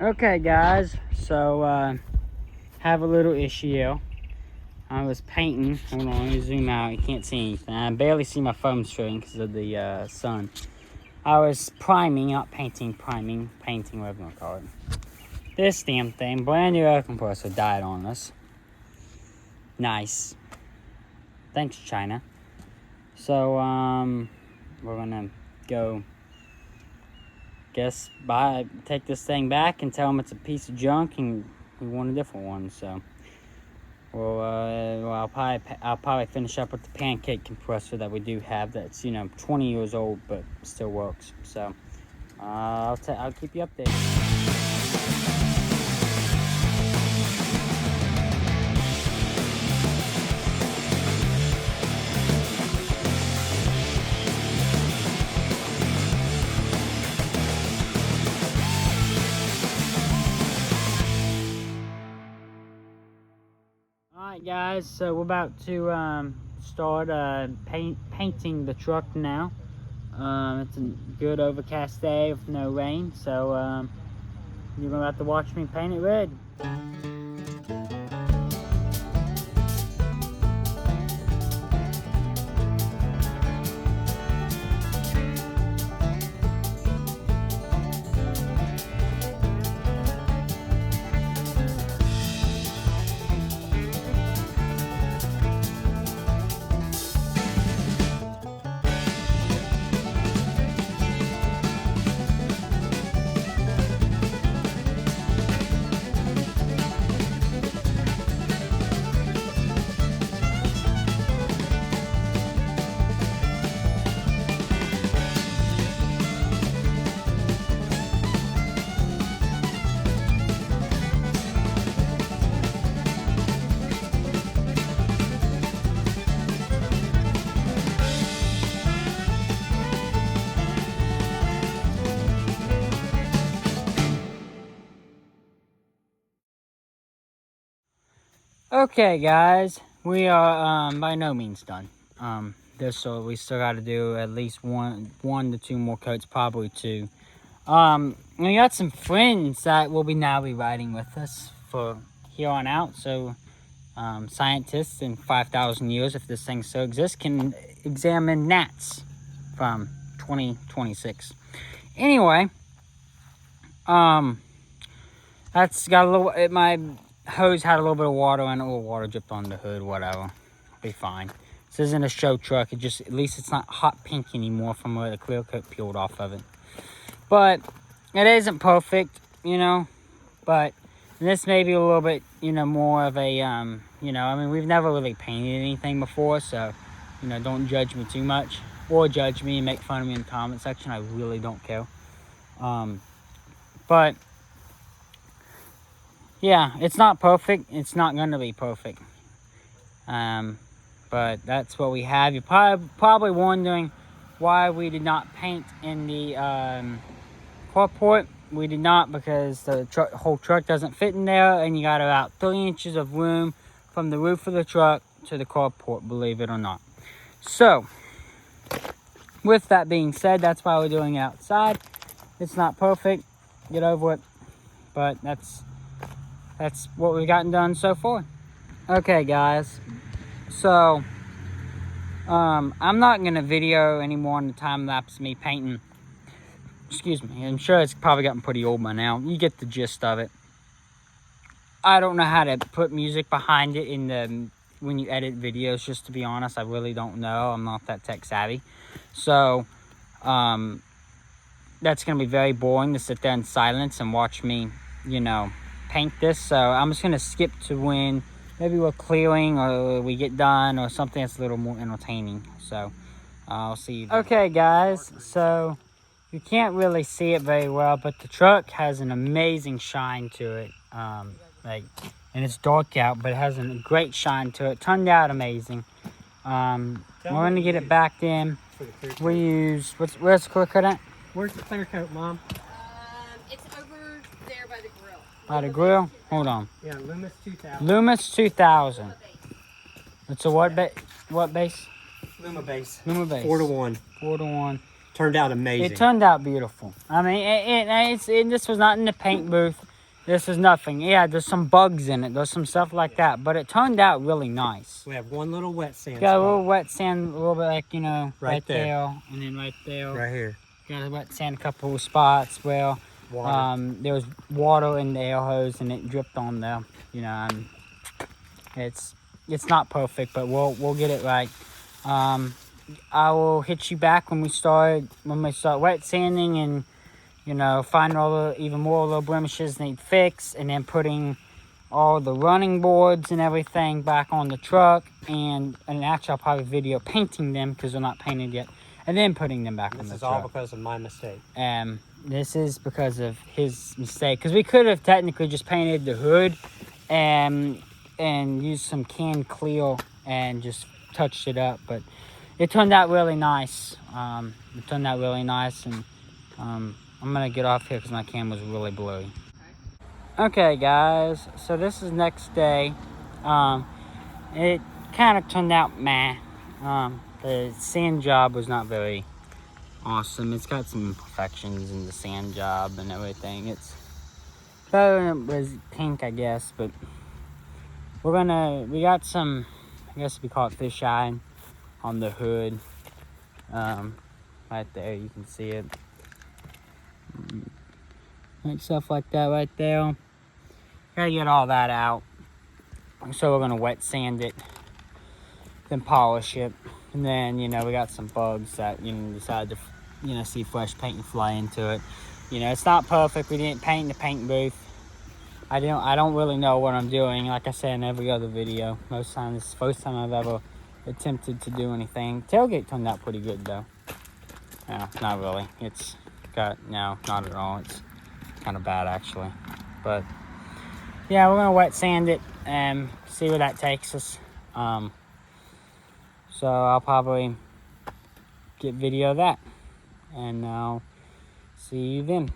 Okay, guys, so have a little issue. I was painting. Hold on, let me zoom out. You can't see anything. I barely see my phone screen because of the sun. I was priming, not painting, painting, whatever you want to call it. This damn thing, brand new air compressor, died on us. Nice. Thanks, China. So, we're gonna go, take this thing back and tell them it's a piece of junk and we want a different one. So, I'll probably finish up with the pancake compressor that we do have. That's 20 years old but still works. So, I'll keep you updated. Alright guys, so we're about to start painting the truck now. It's a good overcast day with no rain, so you're about to watch me paint it red. Okay guys, we are by no means done. So we still got to do at least one to two more coats, probably two. We got some friends that will now be riding with us for here on out. So scientists in 5,000 years, if this thing still exists, can examine gnats from 2026. Anyway, that's got a little. My hose had a little bit of water and a little water dripped on the hood. Whatever, be fine. This isn't a show truck. At least it's not hot pink anymore from where the clear coat peeled off of it. But it isn't perfect, But this may be a little bit, more of a, I mean, we've never really painted anything before, so, don't judge me too much. Or judge me and make fun of me in the comment section. I really don't care. But, yeah, it's not perfect. It's not going to be perfect. But that's what we have. You're probably wondering why we did not paint in the carport. We did not because the whole truck doesn't fit in there, and you got about 3 inches of room from the roof of the truck to the carport, believe it or not. So, with that being said, that's why we're doing it outside. It's not perfect. Get over it. But that's what we've gotten done so far. Okay, guys. So, I'm not going to video anymore on the time-lapse of me painting. Excuse me. I'm sure it's probably gotten pretty old by now. You get the gist of it. I don't know how to put music behind it when you edit videos, just to be honest. I really don't know. I'm not that tech savvy. So, that's going to be very boring to sit there in silence and watch me, paint this. So, I'm just going to skip to when maybe we're clearing or we get done or something that's a little more entertaining. So, I'll see you then. Okay, guys. So, you can't really see it very well, but the truck has an amazing shine to it. And it's dark out, but it has a great shine to it. Turned out amazing. We're going to get it back in. We use, where's the clear coat at? Where's the clear coat, Mom? It's over there by the grill. By the grill? Hold on. Yeah, Loomis 2000. Loomis 2000. It's a what base? Luma base. Luma base. 4-to-1. 4-to-1. Turned out amazing. It turned out beautiful. I mean, this was not in the paint booth. This is nothing. Yeah, there's some bugs in it. There's some stuff like that. But it turned out really nice. We have one little wet sand Got a spot. little wet sand, a little bit like, you know, right there. there. And then right there. Right here. Got a wet sand, a couple of spots where there was water in the air hose and it dripped on there. You know, and it's not perfect, but we'll get it right. I will hit you back when we start wet sanding and, you know, find all the even more little blemishes need fixed, and then putting all the running boards and everything back on the truck, and actually I'll probably video painting them because they're not painted yet, and then putting them back on the truck. This is all because of my mistake. This is because of his mistake, because we could have technically just painted the hood and used some canned clear and just touched it up, but it turned out really nice. And I'm gonna get off here because my camera's really blurry. Okay guys, so this is next day. It kind of turned out meh. The sand job was not very awesome. It's got some imperfections in the sand job and everything. It's better than it was pink, I guess, but we got some, I guess we call it fisheye on the hood. Right there, you can see it. Like stuff like that right there. Gotta get all that out. So we're gonna wet sand it, then polish it, and then, you know, we got some bugs that, you know, decided to, you know, see fresh paint and fly into it. You know, it's not perfect. We didn't paint the paint booth. I don't really know what I'm doing. Like I said in every other video, most times this is the first time I've ever attempted to do anything. Tailgate turned out pretty good though. No, not really. No, not at all. It's kind of bad actually. But yeah, we're gonna wet sand it and see where that takes us. So I'll probably get video of that, and I'll see you then.